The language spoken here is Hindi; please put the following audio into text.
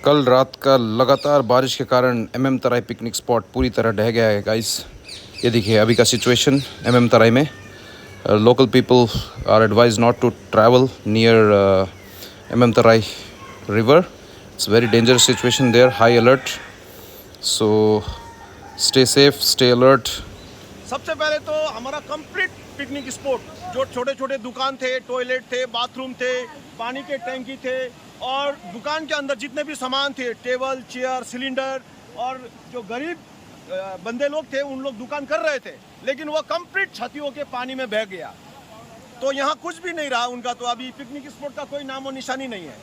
कल रात का लगातार बारिश के कारण एमएम तराई पिकनिक स्पॉट पूरी तरह ढह गया है गाइस। ये देखिए अभी का सिचुएशन एमएम तराई में। Local people are advise not to travel near MM Tarai river. It's very dangerous situation there, high alert, so stay safe, stay alert. सबसे पहले तो हमारा कंप्लीट पिकनिक स्पॉट, जो छोटे छोटे दुकान थे, टॉयलेट थे, बाथरूम थे, पानी के टैंकी थे और दुकान के अंदर जितने भी सामान थे, टेबल, चेयर, सिलेंडर, और जो गरीब बंदे लोग थे उन लोग दुकान कर रहे थे, लेकिन वो कंप्लीट क्षतियों के पानी में बह गया। तो यहाँ कुछ भी नहीं रहा उनका, तो अभी पिकनिक स्पॉट का कोई नामो निशानी नहीं है।